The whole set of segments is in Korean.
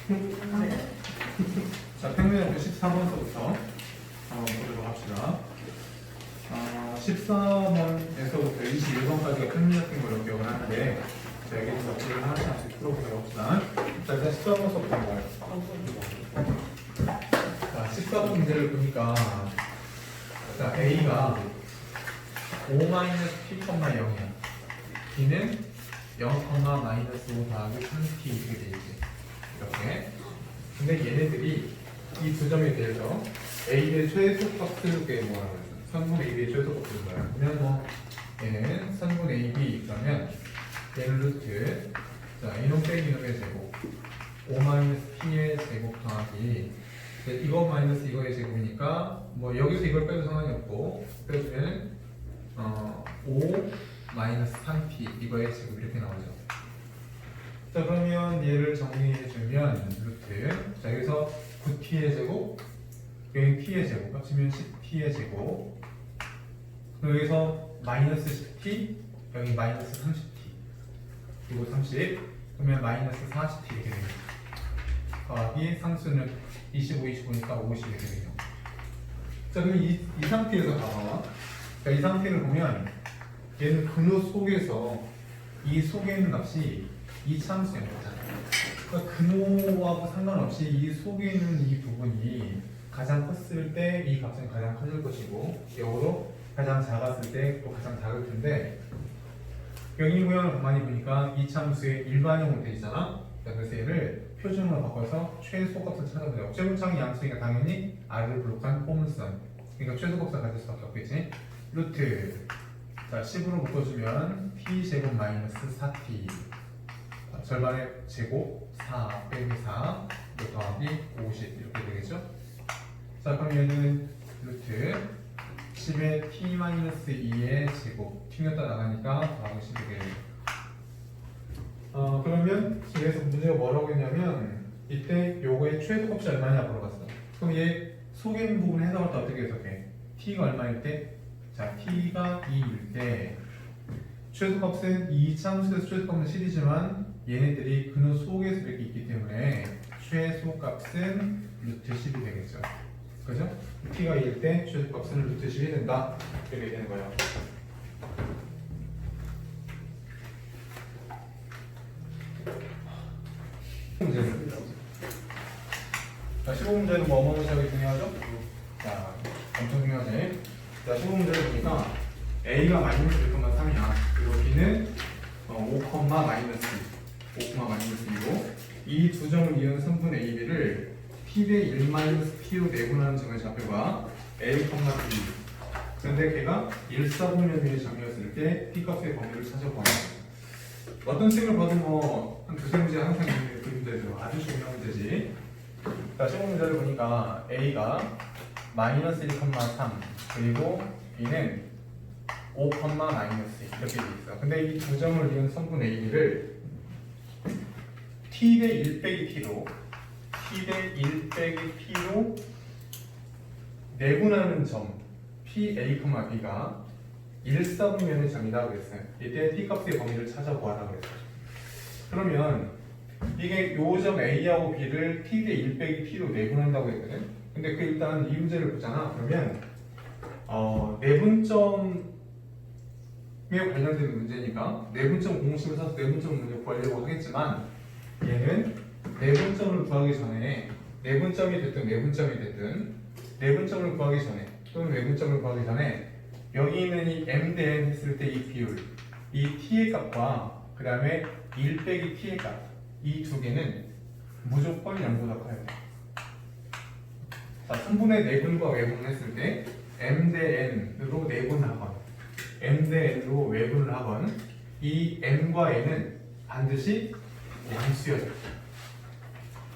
자, 평면역표 13번서부터 한번 보도록 합시다. 14번에서부터 21번까지가 평면역표인 걸로 기억을 하는데, 자, 여기서 어플을 하나씩 풀어보도록 합시다. 자, 일단 14번서부터 봐요. 자, 14번 문제를 보니까, 자, A가 5-P,0이야. B는 0, -5 더하기 3T 이렇게 되지. 이렇게. 근데 얘네들이 이 두 점에 대해서 A의 최소값을 꽤 뭐라고 해서 선분 AB의 최소값을 뭐야. 그러면 뭐 얘는 선분 AB 그러면 얘는 루트 자 이놈 빼기 이놈의 제곱 5-P의 제곱 더하기 이거 마이너스 이거의 제곱이니까 뭐 여기서 이걸 빼도 상관이 없고 빼주면 5-3P 이거의 제곱 이렇게 나오죠. 자 그러면 얘를 정리해주면 루트 자 여기서 9T의 제곱 여기 T의 제곱 합치면 10T의 제곱 여기서 마이너스 10T 여기 마이너스 30T 그리고 30 그러면 마이너스 40T 이렇게 됩니다. 더하기 상수는 25, 25니까 50 이렇게 되죠. 자 그럼 이 상태에서 봐봐. 자, 이 상태를 보면 얘는 근호 속에서 이 속에 있는 값이 이 참수인 거잖아요. 그러니까 근호하고 상관없이 이 속에 있는 이 부분이 가장 컸을 때 이 값은 가장 커질 것이고 역으로 가장 작았을 때 또 가장 작을 텐데 여기 모양을 가만히 보니까 이 참수의 일반형으로 되어 있잖아. 그래서 얘를 표준으로 바꿔서 최소값을 찾아보자. 억제분창이 양수니까 당연히 R을 블록한 포물선 그러니까 최소값을 가질 수밖에 없겠지. 루트 자 10으로 묶어주면 T제곱 마이너스 4T 절반의 제곱 4 빼기 4 더하기 50 이렇게 되겠죠. 자 그럼 얘는 루트 10의 T-2의 제곱 T였다 나가니까 더하기 10이 되겠죠. 그러면 그래서 문제가 뭐라고 했냐면 이때 요거의 최소값이 얼마냐 물어봤어. 그럼 얘 속에 있는 부분 해석할 때 어떻게 해석해? T가 얼마일 때? 자 T가 2일 때 최소값은 이 참수에서 최소값은 10이지만 얘네들이 근호 속에서 이렇게 있기 때문에 최소값은 루트 10이 되겠죠. 그죠? T가 2일 때 최소값은 루트 10이 된다. 이렇게 되는 거예요. 문제는 자, 15문제는 뭐 무시하기 중요하죠? 자, 엄청 중요하지. 자, 15문제를 보니까 A가 마이너스 1,3이야. 그리고 B는 5, 마이너스 5,-2고 이 두 점을 이은 선분 AB를 P 대 1-P로 내분하는 점의 좌표가 A, B 그런데 걔가 1,4분면의 점이었을 때 P값의 범위를 찾아보아야 돼. 어떤 식을 봐도 뭐 한 두세 문제 항상 있는 그 문제죠. 아주 중요한 문제지. 자, 15문제를 보니까 A가 마이너스 1,3 그리고 B는 5, 마이너스 이렇게 돼 있어. 근데 이 두 점을 이은 선분 AB를 T 대 1 빼기 T로 내분하는 점 PA, B가 1,4분면의 점이라고 했어요. 이때 T값의 범위를 찾아보아라고 했어요. 그러면 이게 요 점 A하고 B를 T 대 1 빼기 T로 내분한다고 했거든. 근데 그 일단 이 문제를 보잖아. 그러면 내분점에 관련된 문제니까 내분점 공식을 써서 내분점 문제 구하려고 하겠지만 얘는 내분점을 구하기 전에 내분점이 됐든 내분점을 구하기 전에 또는 외분점을 구하기 전에 여기 있는 이 m 대 n 했을 때 이 비율 이 t의 값과 그 다음에 1 빼기 t의 값 이 두 개는 무조건 0보다 커요. 자, 3분의 내분과 외분을 했을 때 m 대 n으로 내분하건 m 대 n으로 외분을 하건 이 m과 n은 반드시 양수여져.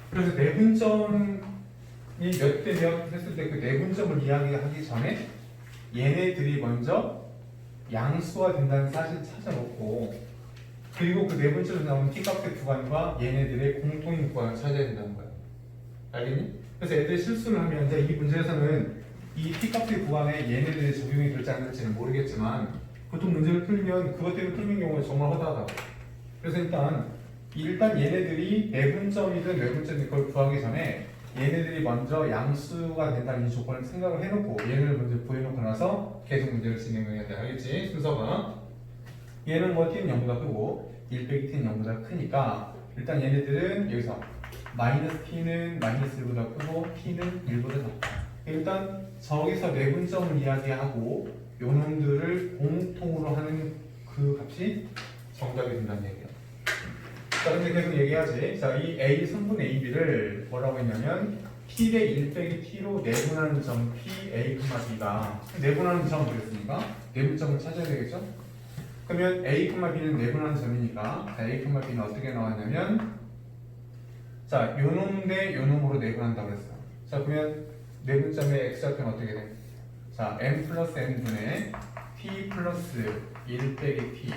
그래서 내분점이 몇 대 몇 했을 때 그 내분점을 이야기하기 전에 얘네들이 먼저 양수가 된다는 사실을 찾아놓고 그리고 그 내분점에서 나오는 t값의 구간과 얘네들의 공통인 구간을 찾아야 된다는 거야. 알겠니? 그래서 애들이 실수를 하면 이제 이 문제에서는 이 t값의 구간에 얘네들이 적용이 될지 안 될지는 모르겠지만 보통 문제를 풀면 그것 때문에 틀린 경우는 정말 허다하다. 그래서 일단 일단 얘네들이 내분점이든 외분점이든 그걸 구하기 전에 얘네들이 먼저 양수가 된다는 이 조건을 생각을 해놓고 얘를 먼저 구해놓고 나서 계속 문제를 진행해야 돼. 알겠지? 순서가 얘는 뭐 t는 0보다 크고 1 빼기 t는 0보다 크니까 일단 얘네들은 여기서 마이너스 t는 마이너스 1보다 크고 t는 1보다 작다. 일단 저기서 내분점을 이야기하고 요 놈들을 공통으로 하는 그 값이 정답이 된다는 얘기예요. 자, 근데 계속 얘기하지. 자, 이 a 3분의 ab를 뭐라고 했냐면 t 대 1 빼기 t로 내분하는 점 p a, b가 내분하는 점 그랬으니까 내분점을 찾아야 되겠죠? 그러면 a, b는 내분하는 점이니까 자, a, b는 어떻게 나왔냐면 자, 요놈 대 요놈으로 내분한다고 그랬어요. 자, 그러면 내분점의 x좌표는 어떻게 돼? 자, m 플러스 n분의 t 플러스 1 빼기 t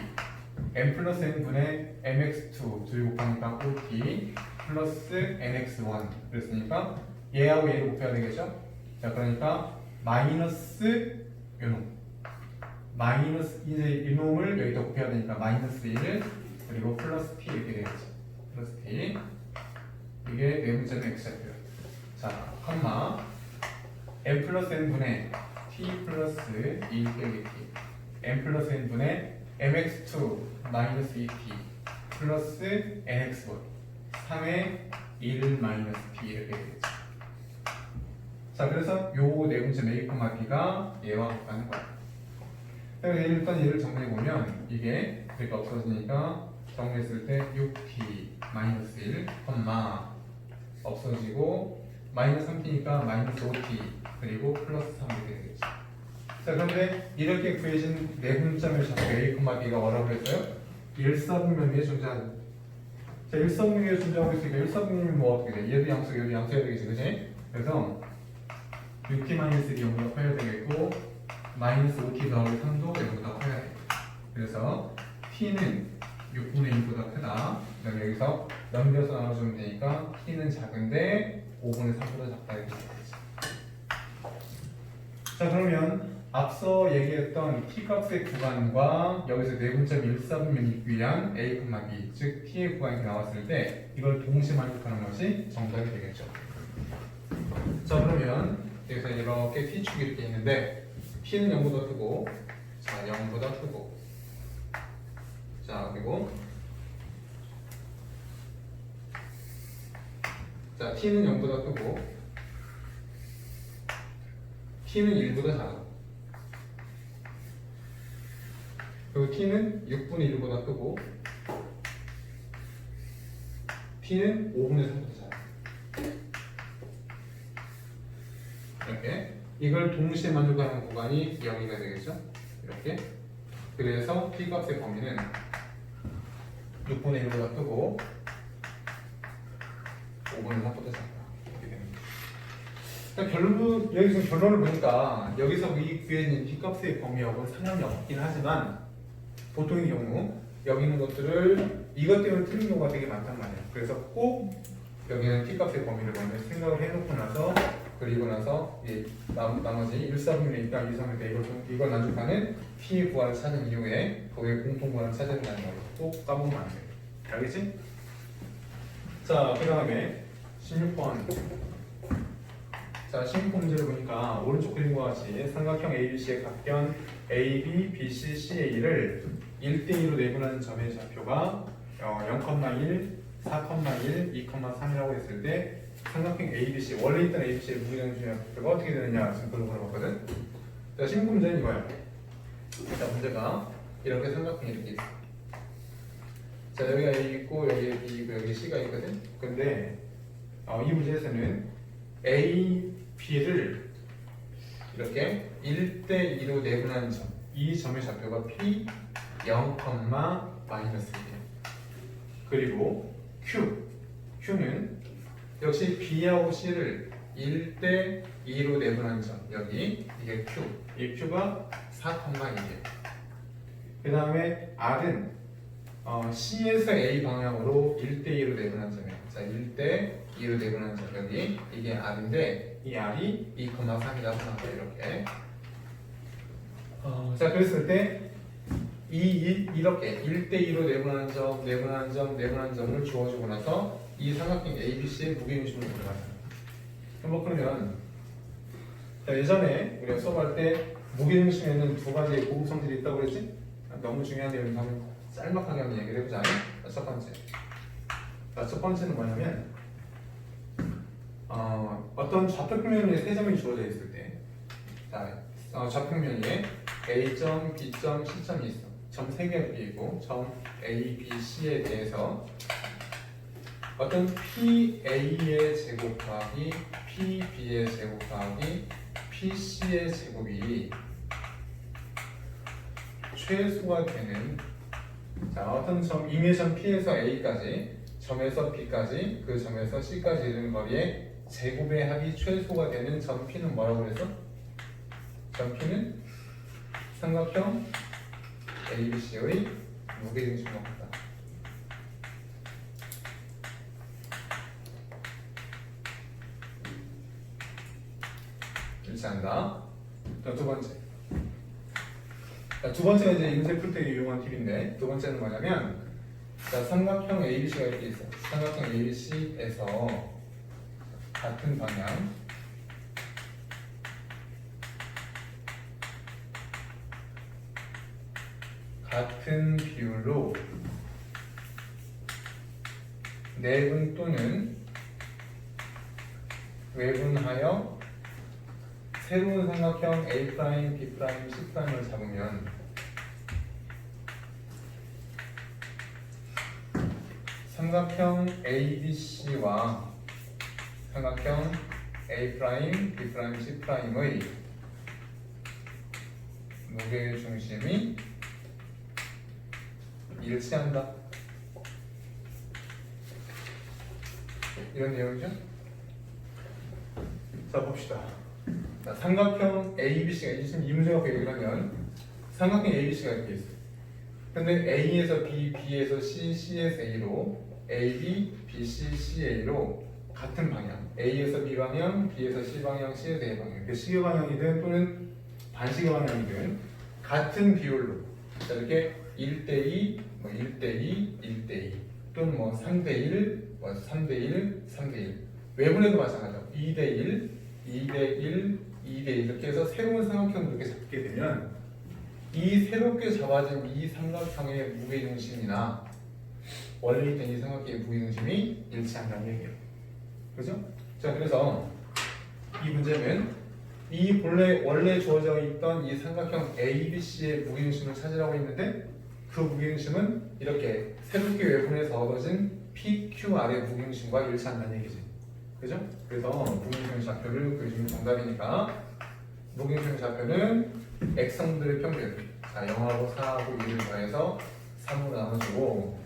m 플러스 n분의 mx2 둘이 곱하니까 5t 플러스 nx1 그랬으니까 얘하고 얘를 곱해야 되겠죠? 자, 그러니까 마이너스 요놈 마이너스 이제 이놈을 여기다 곱해야 되니까 마이너스 1 그리고 플러스 t 이렇게 되겠죠. 플러스 t 이게 내분점의 x좌표예요. 자, 컴마 m 플러스 n분의 t 플러스 1 빼기 t m 플러스 n분의 mx2 마이너스 2t 플러스 nx1 3의 1 마이너스 t 이렇게 되겠죠. 자, 그래서 요 내분점 a, b가 얘와 같다는 거예요. 그래서 일단 얘를 정리해보면 이게 그러니까 없어지니까 정리했을 때 6t 마이너스 1 없어지고 마이너스 3t니까 마이너스 5t 그리고 플러스 3 이렇게 되겠죠. 자, 그런데 이렇게 구해진 내분점의 좌표 a, b가 뭐라고 했어요? 1사분면 위에 존재하는. 자, 1사분면 위에 존재하고 있으니까 1사분면이 뭐 어떻게 돼? 얘도 양수, 얘도 양수해야 되겠지, 그치? 그래서 6t-1이 0보다 커야 되겠고 마이너스 5t 더하기 3도 0보다 커야 돼. 그래서 t는 6분의 1보다 크다. 그다음에 여기서 넘겨서 나눠주면 되니까 t는 작은데 5분의 3보다 작다 이렇게 되겠지. 자, 그러면 앞서 얘기했던 t값의 구간과 여기서 내분점 1사분면이 있기 위한 a, b 즉 t의 구간이 나왔을 때 이걸 동시에 만족하는 것이 정답이 되겠죠. 자, 그러면 여기서 이렇게 t축이 이렇게 있는데 t는 0보다 크고 자 0보다 크고 자 그리고 자 t는 0보다 크고 t는 1보다 작아. 그리고 t는 6분의 1보다 크고 t는 5분의 3보다 작아. 이렇게 이걸 동시에 만족하는 구간이 여기가 되겠죠? 이렇게. 그래서 t값의 범위는 6분의 1보다 크고 5분의 3보다 작다. 이렇게 됩니다. 그러니까 결론, 여기서 결론을 보니까 여기서 이 구해진 t값의 범위하고는 상관이 없긴 하지만 보통의 경우 여기 있는 것들을 이것 때문에 틀린 경우가 되게 많단 말이에요. 그래서 꼭 여기는 t값의 범위를 먼저 생각을 해놓고 나서 그리고 나서 나머지 1사분면에 있다 2사분면에 이걸 만족하는 t의 구간을 찾은 이후에 거기에 공통구간을 찾아야 된다는 걸 꼭 까보면 안 돼요. 알겠지? 자, 그 다음에 16번. 자, 16번 문제를 보니까 오른쪽 그림과 같이 삼각형 ABC의 각변 AB, BC, CA를 1대2로 내분하는 점의 좌표가 0,1, 4,1, 2,3이라고 했을 때 삼각형 ABC, 원래 있던 ABC의 무게중 좌표가 어떻게 되느냐 지금 그걸 물어봤거든. 자, 16번 문제는 이거야. 자, 문제가 이렇게 삼각형이 이렇게 있어. 자, 여기가 A 있고 여기 B 있고 여기 C가 있거든. 근데 이 문제에서는 A, B를 이렇게 1대2로 내분하는 점, 이 점의 좌표가 P 0, 마이너스 1이에요. 그리고 Q는 역시 B하고 C를 1대2로 내분하는 점, 여기 이게 Q, 이 Q가 4,2이에요. 그 다음에 R은 C에서 A 방향으로 1대2로 내분한 점이에요. 자, 1대2로 내분한 점, 여기 이게 R인데 이 R이 2,3이라고 나와요. 이렇게. 자, 그랬을 때 이렇게 1대2로 내분한 점, 내분한 점, 내분한 점을 주어주고 나서 이 삼각형 ABC의 무게중심을 들어가요. 그러면 자, 예전에 우리가 수업할 때 무게중심에는 두 가지의 고급 성질이 있다고 그랬지? 너무 중요한 내용이 하면 짤막하게 한번 얘기를 해보자. 첫 번째. 자, 첫 번째는 뭐냐면 어떤 좌표평면 위에 세 점이 주어져 있을 때 자, 좌표평면 위에 A점, B점, C점이 있어. 점 3개가 있고 점 A, B, C에 대해서 어떤 PA의 제곱 더하기 PB의 제곱 더하기 PC의 제곱이 최소가 되는 자, 어떤 점 이미점 P에서 A까지 점에서 B까지 그 점에서 C까지 이르는 거리에 제곱의 합이 최소가 되는 점 P는 뭐라고 그랬어? 점 P는 삼각형 ABC의 무게중심과 같다. 일치한다. 자, 두 번째. 자, 두 번째가 이제 인쇄 풀 때 유용한 팁인데 두 번째는 뭐냐면 자, 삼각형 ABC가 이렇게 있어. 삼각형 ABC에서 같은 방향 같은 비율로 내분 또는 외분하여 새로운 삼각형 A', B', C'을 잡으면 삼각형 ABC와 삼각형 A', B', C'의 무게중심이 일치한다. 이런 내용이죠. 자, 봅시다. 자, 삼각형 ABC가 지금 이 문제 갖고 얘기를 하면 삼각형 ABC가 이렇게 있어. 근데 A에서 B, B에서 C, C에서 A로 AB, BC, CA로 같은 방향 A에서 B 방향, B에서 C 방향, C에서 A 방향 그 시계 방향이든 또는 반시계 방향이든 같은 비율로 자, 이렇게 1대2, 1대2, 1대2 또는 3대1, 3대1, 3대1 외분에도 마찬가지죠. 2대1, 2대1, 2대1 이렇게 해서 새로운 삼각형을 이렇게 잡게 되면 이 새롭게 잡아진 이 삼각형의 무게중심이나 원래 있던 이 삼각형의 무게중심이 일치한다는 얘기예요. 그죠? 자, 그래서 이 문제는 이 원래 주어져 있던 이 삼각형 ABC의 무게중심을 찾으라고 했는데 그 무게중심은 이렇게 새롭게 외분해서 얻어진 PQR의 무게중심과 일치한다는 얘기지. 그죠? 그래서 무게중심 좌표를 그려주면 정답이니까 무게중심 좌표는 X성들의 평균 자, 0하고 4하고 1을 더해서 3으로 나눠주고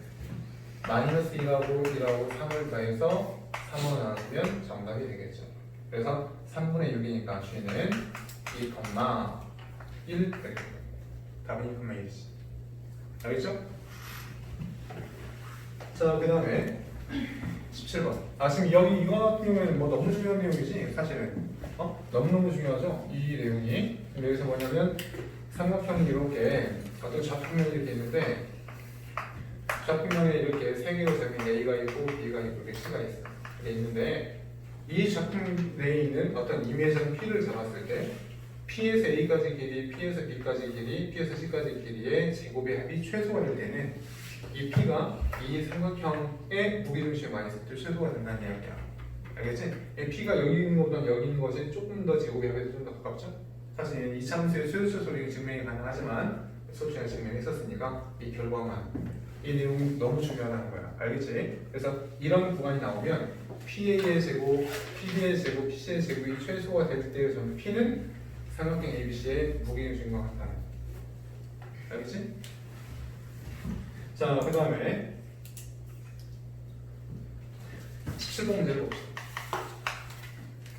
마이너스 1하고 1하고 3을 더해서 3으로 나눠주면 정답이 되겠죠. 그래서 3분의 6이니까 G는 2,1 답은 2,1이지. 알겠죠? 자, 그 다음에 17번. 지금 여기 이거 같은 경우에는 뭐 너무 중요한 내용이지 사실은 너무너무 중요하죠 이 내용이. 여기서 뭐냐면 삼각형이 이렇게 어떤 좌표면이 이렇게 있는데 좌표면에 이렇게 세 개로 잡힌 A가 있고 B가 있고 이렇게 C가 있어. 이렇게 있는데 이 좌표면 내에 있는 어떤 이미지는 P를 잡았을 때 P에서 A까지 길이, P에서 B까지 길이, P에서 C까지 길이의 제곱의 합이 최소가 될 때는 이 P가 이 삼각형의 무게중심이 많이 있을 때 최소가 된다는 이야기야. 알겠지? P가 여기 있는 것보다 여기 있는 것이 조금 더 제곱의 합에 좀 더 가깝죠? 사실 이차함수의 소유수 소리 증명이 가능하지만 수업 시간에 증명했었으니까 이 결과만 이 내용 너무 중요하다는 거야. 알겠지? 그래서 이런 구간이 나오면 PA의 제곱, PB의 제곱, PC의 제곱이 최소가 될 때 저는 P는 삼각형 ABC의 무게중심과 같다. 알겠지? 자, 그 다음에 17번 문제를 봅시다.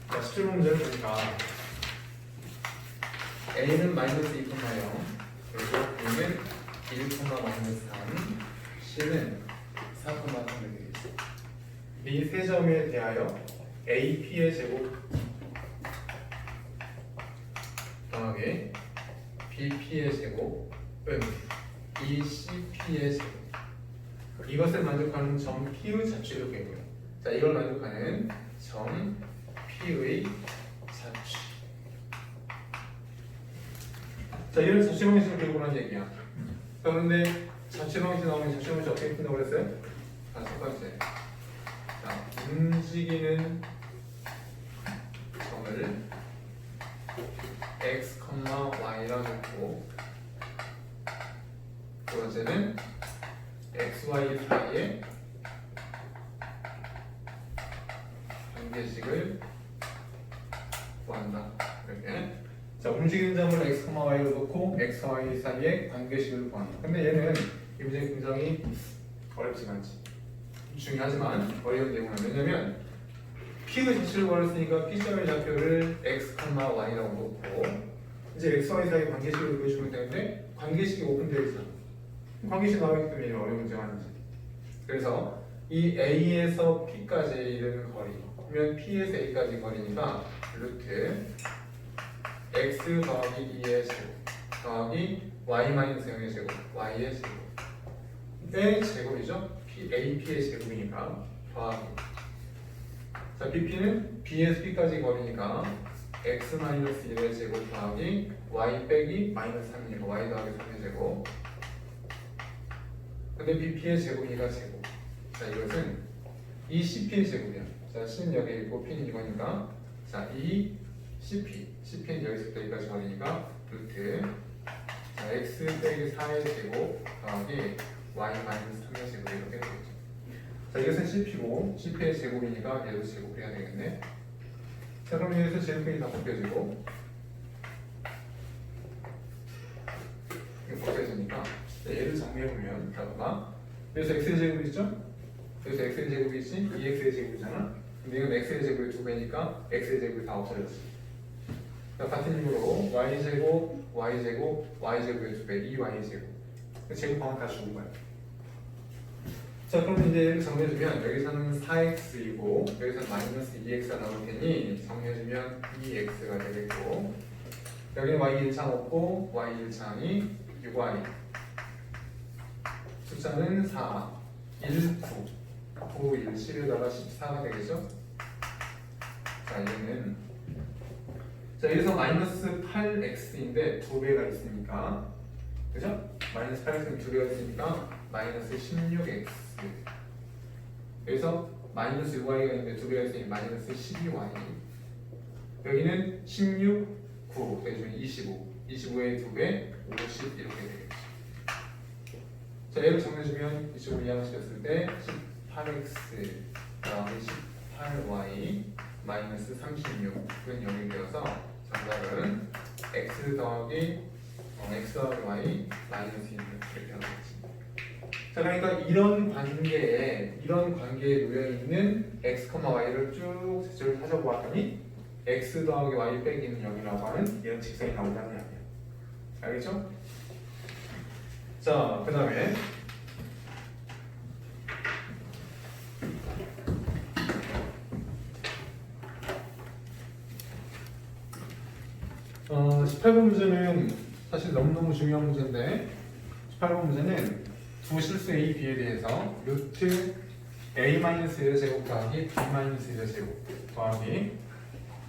자, 17번 문제를 보니까 A는 마이너스 2,0 그리고 B는 1,-3 C는 4,3 되겠습니다. 이 세 점에 대하여 AP의 제곱 더하기 BP의 제곱은 이 CP의 제곱. 이것을 만족하는 점 P의 자취를 구해보요. 자, 이걸 만족하는 점 P의 자취. 자, 이런 자취 방식을 구해보라는 얘기야. 자, 그런데 자취 방식 나오면 자취 방식 어떻게 푼다고 그랬어요? 자, 첫 번째. 자, 움직이는 점을 x, y라 놓고 두 번째는 x, y 사이에 관계식을 구한다. 이렇게. 자, 움직이는 점을 x, y로 놓고 x, y 사이에 관계식을 구한다. 근데 얘는 이 문제 굉장히 어렵지가 않지. 중요하지만 어려운 내용은 왜냐면 P의 자취를 구했으니까 P점의 좌표를 x, y라고 놓고 이제 x, y 사이 관계식을 구해주면 되는데 관계식이 오픈되어 있어. 관계식 나오기 때문에 어려운 문제가 아니지. 그래서 이 A에서 P까지 이르는 거리 그러면 P에서 A까지 거리니까 루트 x 더하기 2의 제곱 더하기 y 마이너스 0의 제곱 y의 제곱의 제곱이죠. AP의 제곱이니까 더하기. 자, BP는 B에서 P까지 거리니까 x 마이너스 1의 제곱 더하기 y 빼기 마이너스 3이니까 y 더하기 3의 제곱. 근데 BP의 제곱이니까 제곱. 자, 이것은 이 CP의 제곱이야. 자, C는 여기 있고 P는 이거니까 자, 이 CP는 여기서부터 여기까지 거리니까 루트 자, x 빼기 4의 제곱 더하기 y 마이너스 3의 제곱 이렇게 되겠죠. 자, 이것은 CP고 CP의 제곱이니까 얘도 제곱해야 되겠네. 자, 그럼 여기서 제곱이 다 벗겨지고 이거 벗겨지니까 자, 얘를 정리해보면 자, 봐봐. 여기서 x의 제곱이 있죠? 여기서 x의 제곱이 있지? 2x의 제곱이잖아? 근데 이건 x의 제곱이 2배니까 x의 제곱이 다 없어졌어. 자, 같은 힘으로 y제곱, y제곱, y제곱의 2배, 2y제곱 제곱하면 다 죽은 거야. 자, 그럼 이제 얘를 정리해주면 여기서는 4x이고 여기서는 마이너스 2x가 나올 테니 정리해주면 2x가 되겠고 여기는 y1창 없고 y1창이 6y 숫자는 4, 1, 9, 1, 10에다가 14가 되겠죠? 자, 얘는 자, 여기서 마이너스 8x인데 2배가 있으니까 그죠? 마이너스 8x는 2배가 있으니까 마이너스 16x 여기서 마이너스 6y가 있는데 2배가 있으니 마이너스 12y 여기는 16, 9 대주면 25 25의 2배 50 이렇게 되겠죠. 자, 얘를 정리해주면 이쪽으로 이항시켰을 때 18x 더하기 18y 마이너스 36은 0이 되어서 정답은 x 더하기 y 마이너스 1 이렇게 하겠지. 자, 그러니까 이런 관계에 놓여있는 x, y를 쭉 제출을 찾아보았더니 x 더하기 y 빼기는 0이라고 하는 이런 직선이 나온다는 이야기야. 알겠죠? 자, 그 다음에 어, 18번 문제는 사실 너무너무 중요한 문제인데 18번 문제는 두 실수 A, B에 대해서 루트 A-1의 제곱 더하기 B-1의 제곱 더하기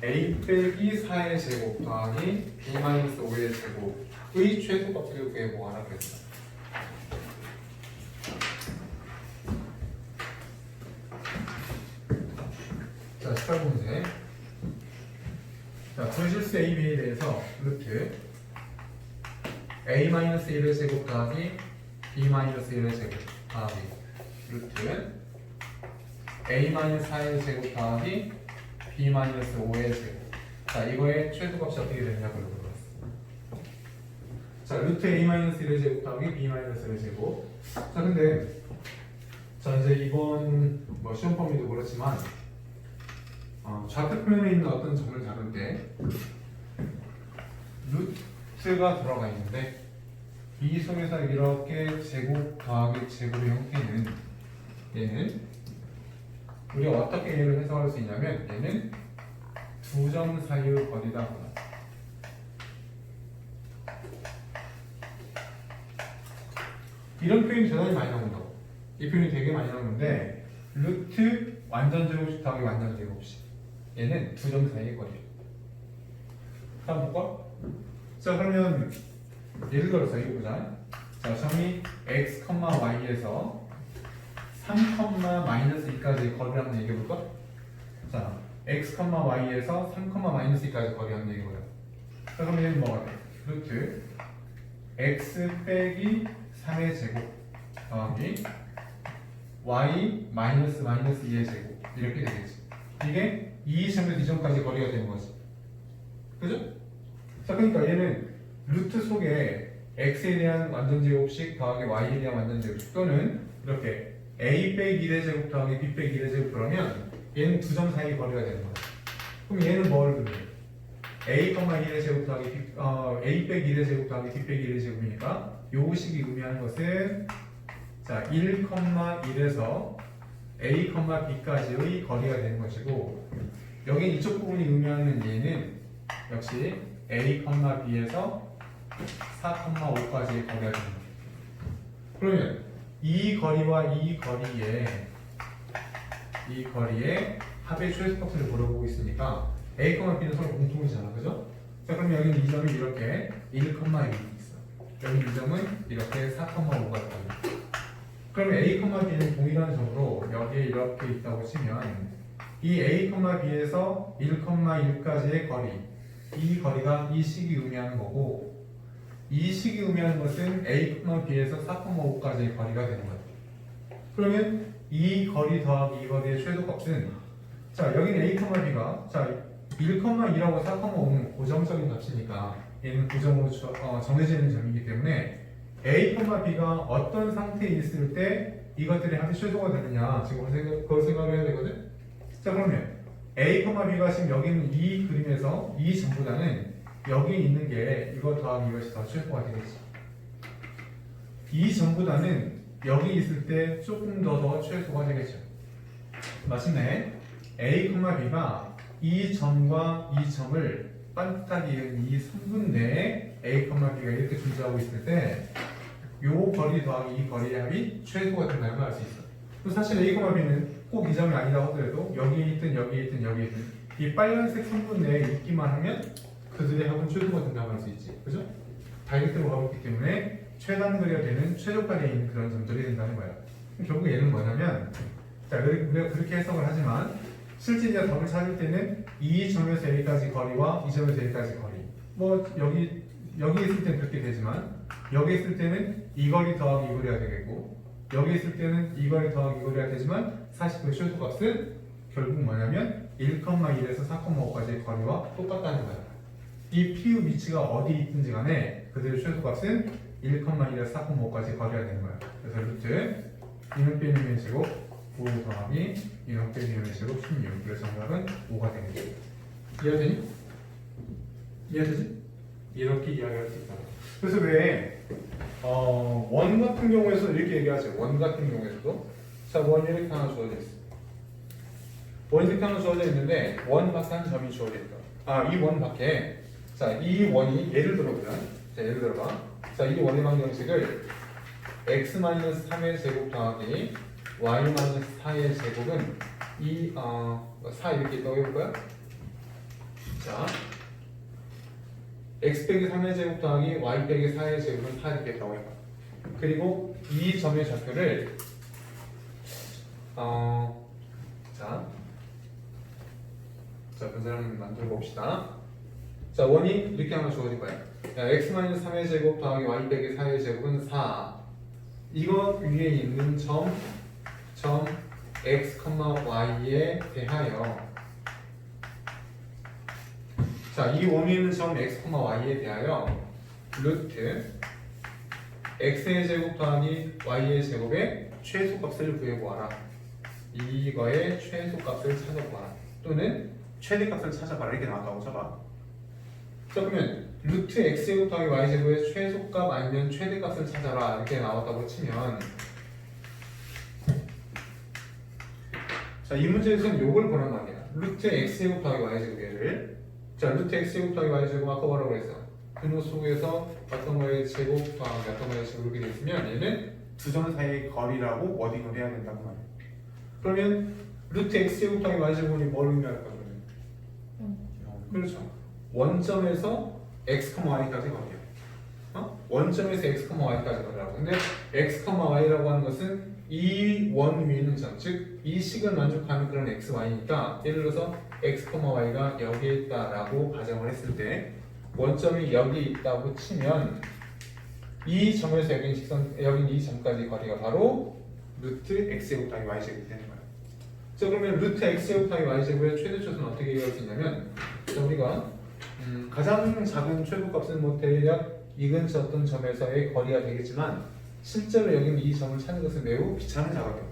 A 빼기 4의 제곱 더하기 B-5의 제곱의 최소값을 구해보아라 그랬어. 자, 18번 문제. 자, 두 실수 A, B에 대해서 루트 A-1의 제곱 더하기 B-1의 제곱 더하기 루트 A-4의 제곱 더하기 B-5의 제곱. 자, 이거의 최소값이 어떻게 되느냐고 물어봤어. 자, 루트 A-1의 제곱 더하기 B-1의 제곱. 자, 근데 자, 이제 이번 뭐 시험 범위도 그렇지만 좌표 표면에 있는 어떤 점을 잡을 때 루트가 들어가 있는데 이 속에서 이렇게 제곱 더하기 제곱의 형태는 얘는 우리가 어떻게 얘를 해석할 수 있냐면 얘는 두 점 사이의 거리다. 이런 표현이 대단히 많이 나온다고. 이 표현이 되게 많이 나오는데 루트 완전 제곱식 더하기 완전 제곱식, 얘는 두 점 사이의 거리. 한번 볼까? 자, 그러면 예를 들어서 이거 보자. 자, 점이 x, y에서 3, -2까지 거리를 한번 얘기해 볼까? 자, x, y에서 3, -2까지 거리 한번 얘기해 보자. 자, 그러면 얘는 뭐가 돼? 루트 x 빼기 3의 제곱 더하기 y 마이너스 2의 제곱, 이렇게 되겠지. 이게 이 점에서 이 점까지 거리가 되는 거지. 그죠? 자, 그러니까 얘는 루트 속에 x에 대한 완전 제곱식 더하기 y에 대한 완전 제곱식, 또는 이렇게 a 빼기 1의 제곱 더하기 b 빼기 1의 제곱, 그러면 얘는 두 점 사이 거리가 되는 거야. 그럼 얘는 뭘 그려? a, 1의 제곱 더하기 a 빼기 1의 제곱 더하기 b 빼기 1의 제곱이니까 요 식이 의미하는 것은 자, 1,1에서 a, b까지의 거리가 되는 것이고, 여기 이쪽 부분이 의미하는 얘는 역시 a, b에서 4,5까지의 거리가 되는 거예요. 그러면 이 거리와 이 거리의 합의 최소값을 물어보고 있으니까 a, b는 서로 공통이잖아, 그죠? 자, 그럼 여기는 이 점이 이렇게 1,1이 있어. 여기 이 점은 이렇게 4,5가 있거든요. 그럼 a, b는 동일한 점으로 여기에 이렇게 있다고 치면 이 a, b에서 1,1까지의 거리, 이 거리가 이 식이 의미하는 거고, 이 식이 의미하는 것은 a, b에서 4,5까지의 거리가 되는 거예요. 그러면 이 거리 더하기 이 거리의 최소값은, 자, 여기는 a, b가 자 1,2라고 4,5는 고정적인 값이니까 얘는 고정으로 정해지는 점이기 때문에 a, b가 어떤 상태에 있을 때 이것들의 합이 최소가 되느냐, 지금 그걸 생각을 해야 되거든. 자, 그러면 a, b가 지금 여기 있는 이 그림에서 이 점보다는 여기 있는 게 이것 더하기 이것이 더 최소가 되겠지. 이 점보다는 여기 있을 때 조금 더 최소가 되겠죠. 마침내 a, b가 이 점과 이 점을 반듯하게 이은 이 3분 내에 a, b가 이렇게 존재하고 있을 때 요 거리 더하기 이 거리의 합이 최소가 된다는 걸 알 수 있어. 또 사실 a, b는 꼭 이 점이 아니라고 하더라도 여기에 있든 여기에 있든 여기에 있든 이 빨간색 3분 내에 있기만 하면 그들의 합은 최소가 된다고 할 수 있지. 그죠? 다이렉트로 가고 있기 때문에 최단거리가 되는 최저가리에 있는 그런 점들이 된다는 거야. 결국 얘는 뭐냐면, 자, 우리가 그렇게 해석을 하지만 실제 이제 답을 찾을 때는 이 점에서 여기까지 거리와 이 점에서 여기까지 거리, 뭐 여기 있을 때는 그렇게 되지만 여기 있을 때는 이 거리 더하기 이 거리가 되겠고, 여기 있을 때는 이 거리 더하기 이 거리가 되지만 사실 그 최소값은 결국 뭐냐면 1,1에서 4,5까지의 거리와 똑같다는 거야. 이 PU 위치가 어디 있든지 간에 그들의 최소값은 1,1에서 4,5까지 거리가 되는 거야. 그래서 루트 이는 빼는 제곱 9 더하기 이는 빼는 제곱 16. 그래서 정답은 5가 되겠지. 이해되니? 이해되지? 이렇게 이야기할 수 있다. 그래서 왜 원 같은 경우에서 이렇게 얘기하죠. 원 같은 경우에서도 자, 원이 이렇게 하나 주어져 있어. 원이 이렇게 하나 주어져 있는데 원 밖에 한 점이 주어져 있다. 이 원 밖에, 자, 이 원이 예를 들어보자. 자, 예를 들어봐. 자, 이 원의 방정식을 x-3의 제곱 더하기 y-4의 제곱은 4 이렇게 있다고 해볼까요? 자, x 빼기 3의 제곱 더하기 y 빼기 4의 제곱은 4 이렇게 있다고 해봐. 그리고 이 점의 좌표를 자, 분사를 한번 만들어 봅시다. 자, 원이 이렇게 하나 주어질 거야. x-3의 제곱 더하기 y 빼기 4의 제곱은 4. 이거 위에 있는 점 x, y에 대하여, 자, 이 원에 있는 점 x, y에 대하여 루트 x의 제곱 더하기 y의 제곱의 최소값을 구해보아라. 이거의 최소값을 찾아보아라. 또는 최대값을 찾아봐라. 이렇게 나왔다고 쳐봐. 자, 그러면 루트 x제곱 더하기 y제곱의 최소값 아니면 최대값을 찾아라. 이렇게 나왔다고 치면, 자, 이 문제에서는 요걸 보란 말이야. 루트 x제곱 더하기 y제곱을, 자, 루트 x제곱 더하기 y제곱 아까 뭐라고 그랬어? 분호 속에서 어떤 거의 제곱 더하기 어떤 거의 제곱 이렇게 돼 있으면 얘는 두 점 사이의 거리라고 워딩을 해야 된다고 말해요. 그러면 루트 x제곱 더하기 y제곱이 뭘 의미할까 그러면? 그렇죠. 원점에서 x, y까지 거리야. 원점에서 x, y까지 거리라고. 근데 x, y라고 하는 것은 이 원 위에 있는 점, 즉 이 식을 만족하는 그런 x, y니까 예를 들어서 x, y가 여기에 있다라고 가정을 했을 때 원점이 여기 있다고 치면 이 점에서 여기 직선, 여기 이 점까지 거리가 바로 루트 x제곱 더하기 y제곱이 되는 거예요. 자, 그러면 루트 x제곱 더하기 y제곱의 최대초수는 어떻게 이루어질 수 있냐면, 자, 우리가 가장 작은 최고값은 뭐 대략 이 근처 어떤 점에서의 거리가 되겠지만 실제로 여기는 이 점을 찾는 것은 매우 귀찮은 작업이에요.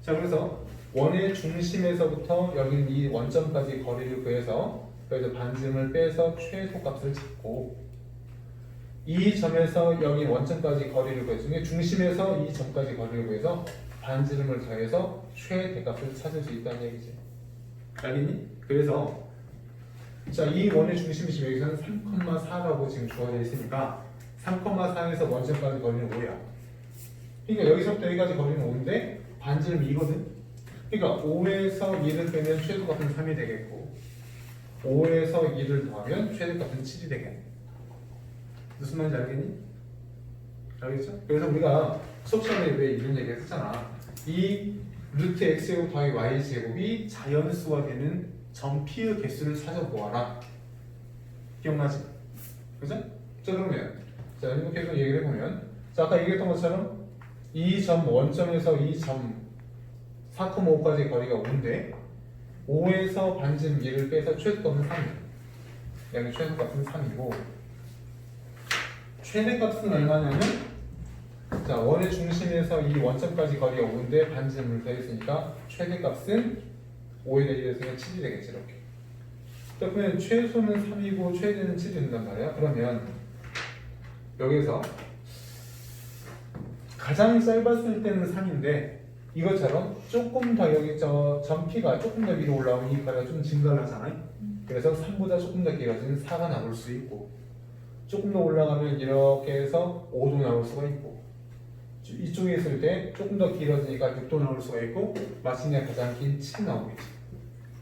자, 그래서 원의 중심에서부터 여기는 이 원점까지 거리를 구해서 여기서 반지름을 빼서 최소값을 찾고 이 점에서 여기 원점까지 거리를 구해서 중심에서 이 점까지 거리를 구해서 반지름을 더해서 최대값을 찾을 수 있다는 얘기지. 알겠니? 그래서 자, 이 원의 중심이 지금 여기서는 3,4라고 지금 주어져 있으니까 3,4에서 원점까지 거리는 5야. 그러니까 여기서부터 여기까지 거리는 5인데 반지름이 2거든. 그러니까 5에서 2를 빼면 최소값은 3이 되겠고 5에서 2를 더하면 최대값은 7이 되겠네. 무슨 말인지 알겠니? 알겠죠? 그래서 우리가 수업 시간에 왜 이런 얘기를 했잖아. 이 루트 x제곱 더하기 y제곱이 자연수가 되는 점 P의 개수를 찾아보아라. 기억나지? 그죠? 자, 그러면 자, 이렇게 계속 얘기를 해보면 자, 아까 얘기했던 것처럼 이 점 원점에서 이 점 4,5까지 거리가 5인데 5에서 반지름 1을 빼서 최소값은 3이에요. 여기 최소값은 3이고 최대값은 얼마냐면 자, 원의 중심에서 이 원점까지 거리가 5인데 반지름을 더했으니까 최대값은 5에 대해서는 7이 되겠지. 이렇게. 자, 그러면 최소는 3이고 최대는 7이 된단 말이야. 그러면 여기서 가장 짧았을 때는 3인데 이것처럼 조금 더 여기 점 P가 조금 더 위로 올라오면 이 거리가 좀 증가를 하잖아요. 그래서 3보다 조금 더 길어지는 4가 나올 수 있고 조금 더 올라가면 이렇게 해서 5도 나올 수가 있고 이쪽에 있을 때 조금 더 길어지니까 6도 나올 수가 있고 마침내 가장 긴 7이 나오겠지.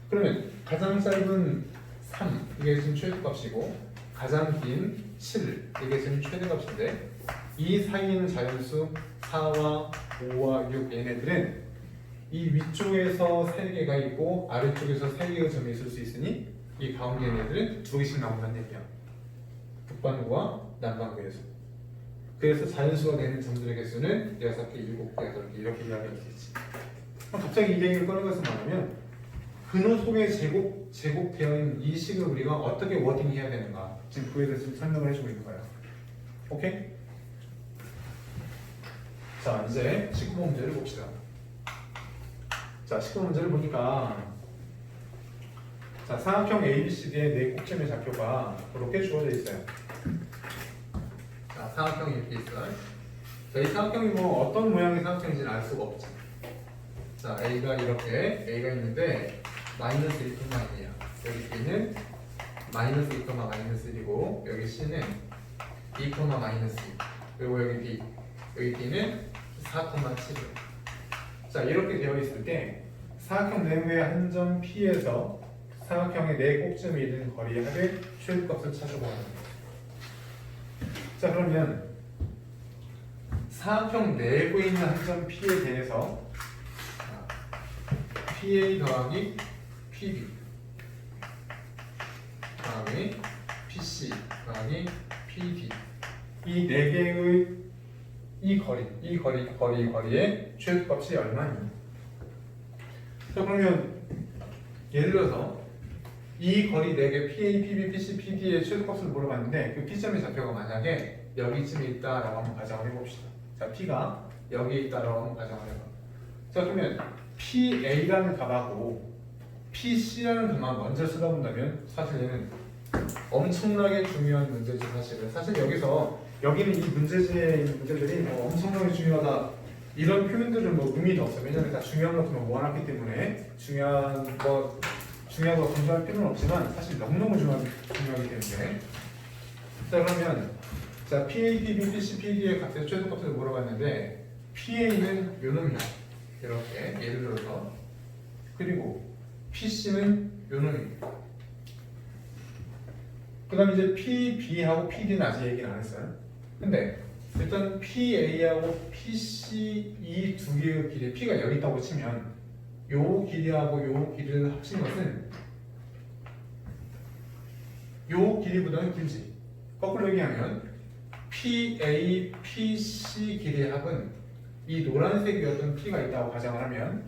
그러면 가장 짧은 3 이게 지금 최소값이고 가장 긴 7 이게 지금 최대값인데 이 사이에 있는 자연수 4와 5와 6 얘네들은 이 위쪽에서 3개가 있고 아래쪽에서 3개의 점이 있을 수 있으니 이 가운데 얘네들은 2개씩 나온다는 얘기야. 북반구와 남반구에서. 그래서 자연수가 되는 점들의 개수는 6개, 7개, 8개 이렇게 이야기할 수 있지. 갑자기 이 얘기를 꺼내가서 말하면 근호 속에 제곱되어 있는 이 식을 우리가 어떻게 워딩해야 되는가 지금 그에 대해서 설명을 해주고 있는 거야. 오케이? 자, 이제 19번 문제를 봅시다. 자, 19번 문제를 보니까 자, 사각형 ABCD의 네 꼭지점의 좌표가 이렇게 주어져 있어요. 자, 사각형이 이렇게 있어요. 자, 이 사각형이 뭐 어떤 모양의 사각형인지는 알 수가 없지. 자, A가 이렇게 A가 있는데 마이너스 1,1이야. 여기 B는 마이너스 2, 마이너스 1이고 여기 C는 2, 마이너스 2 그리고 여기 B 여기 D는 4,7. 자, 이렇게 되어 있을 때 사각형 내부의 한 점 P에서 사각형의 네 꼭지점이 있는 거리의 합의 최소값을 찾아보는 거예요. 자, 그러면 사각형 내부에 있는 한 점 P에 대해서 PA 더하기 PB 더하기 PC 더하기 PD 이 네 개의 이 거리의 최소값이 얼마니? 자, 그러면 예를 들어서 이 거리 4개 PA, PB, PC, PD의 최소값을 물어봤는데 그 P점의 좌표가 만약에 여기쯤에 있다라고 한번 가정을 해봅시다. 자, P가 여기에 있다라고 한번 가정을 해봐. 자, 그러면 PA라는 값하고 PC라는 값만 먼저 쓰다 본다면 사실 얘는 엄청나게 중요한 문제지 사실은. 사실 여기는 이 문제지의 문제들이 뭐 엄청나게 중요하다 이런 표현들은 뭐 의미도 없어요. 왜냐면 다 중요한 것들만 모아놨기 때문에 중요한 거 강조할 필요는 없지만 사실 너무너무 중요하기 때문에. 자, 그러면 자, PA, PB, PC, PD의 값의 최소값을 물어봤는데 PA는 요 놈이야. 이렇게 예를 들어서. 그리고 PC는 요 놈입니다. 그 다음에 이제 PB하고 PD는 아직 얘기를 안 했어요. 근데 일단 PA하고 PC 이 두 개의 길이 P가 여기 있다고 치면 요 길이하고 요 길이를 합친 것은 요 길이보다는 길지. 거꾸로 얘기하면 PA, PC 길이의 합은 이 노란색이었던 P가 있다고 가정을 하면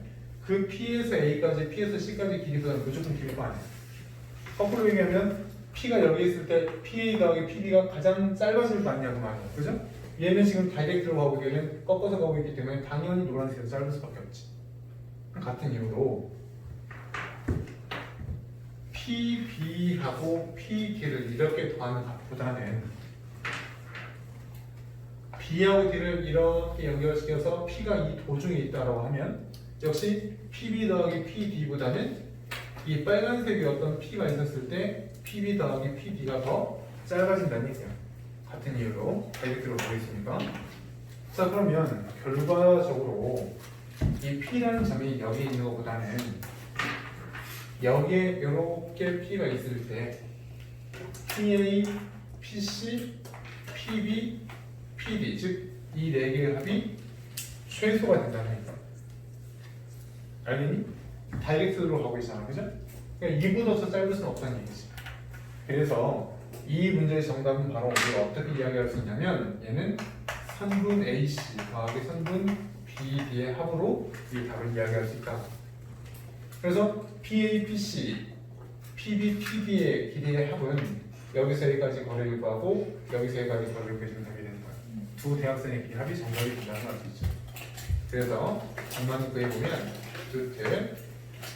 그 P에서 A까지, P에서 C까지 길이보다는 무조건 길일 거 아니야. 거꾸로 얘기하면 P가 여기 있을 때 PA 더하기 PB가 가장 짧아질 거 아니냐고 말이야. 그죠? 얘는 지금 다이렉트로 가고 얘는 꺾어서 가고 있기 때문에 당연히 노란색에서 짧을 수밖에 없지. 같은 이유로 PB하고 PD를 이렇게 더하는 값보다는 B하고 D를 이렇게 연결시켜서 P가 이 도중에 있다고 하면 역시 PB 더하기 PD보다는 이 빨간색이 어떤 P가 있었을 때 PB 더하기 PD가 더 짧아진다는 얘기야. 같은 이유로 다이렉트로 보겠습니까? 자, 그러면 결과적으로 이 P라는 점이 여기 있는 것보다는 여기에 이렇게 P가 있을 때 PA, PC, PB, PD 즉 이 네 개의 합이 최소가 된다는 얘기야. 알겠니? 다이렉트로 가고 있잖아, 그죠? 그러니까 이보다 더 짧을 수는 없다는 얘기지. 그래서 이 문제의 정답은 바로 우리가 어떻게 이야기할 수 있냐면 얘는 선분 AC 더하기 선분 BD의 합으로 이 답을 이야기할 수 있다. 그래서 PA, PC, PB, PD의 길이의 합은 여기서 여기까지 거리를 구하고 여기서 여기까지 거리를 구해주면 답이 되는 거야. 두 대학생의 길이 합이 정답이 된다는 걸 알 수 있죠. 그래서 정말 구해보면 루트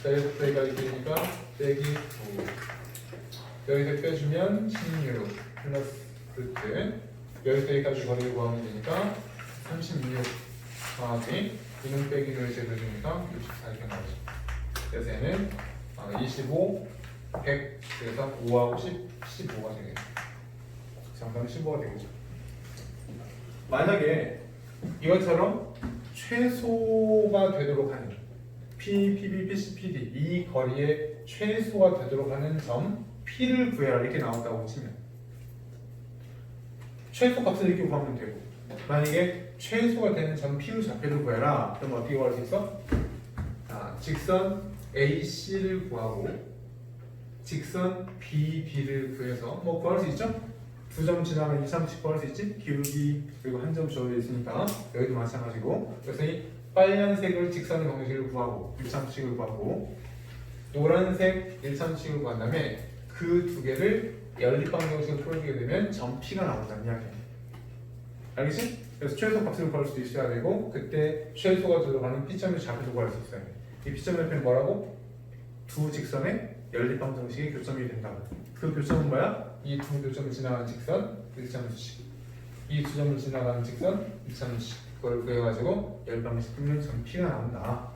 여기서 여기까지 길이니까 빼기 9 여기서 빼주면 16 플러스 루트 여기서 여기까지 거리를 구하면 되니까 36 더하기 이는 빼기를 제곱해주니까 64 이렇게 나오죠. 그래서 얘는 25, 100 그래서 5하고 15가 되겠죠. 정답은 15가 되겠죠. 만약에 이것처럼 최소가 되도록 하는 P, PB, PC, PD 이 거리의 최소가 되도록 하는 점 P를 구해라 이렇게 나온다고 치면 최소 값을 이렇게 구하면 되고 만약에 최소가 되는 점 P의 좌표를 구해라 그럼 어떻게 구할 수 있어? 직선 AC를 구하고 직선 BD를 구해서 뭐 구할 수 있죠? 두 점 지나면 2, 3씩 구할 수 있지? 기울기 그리고 한 점 주어져 있으니까 여기도 마찬가지고 그래서 이 빨간색을 직선의 방식을 구하고 1, 3씩을 구하고 노란색 1, 3씩을 구한 다음에 그 두 개를 연립방정식을 풀어주게 되면 점 P가 나온다는 이야기야. 알겠지? 그래서 최소 값을 구할 수도 있어야 되고 그때 최소가 들어가는 P점의 좌표도 구할 수 있어야 돼. 이 P점 옆에는 뭐라고? 두 직선의 연립방정식이 교점이 된다고. 그 교점은 뭐야? 이 두 교점을 지나가는 직선 1.수씩 이 두 점을 지나가는 직선 1.수씩 그걸 구해가지고 연립방정식 풀면 점 P가 나온다.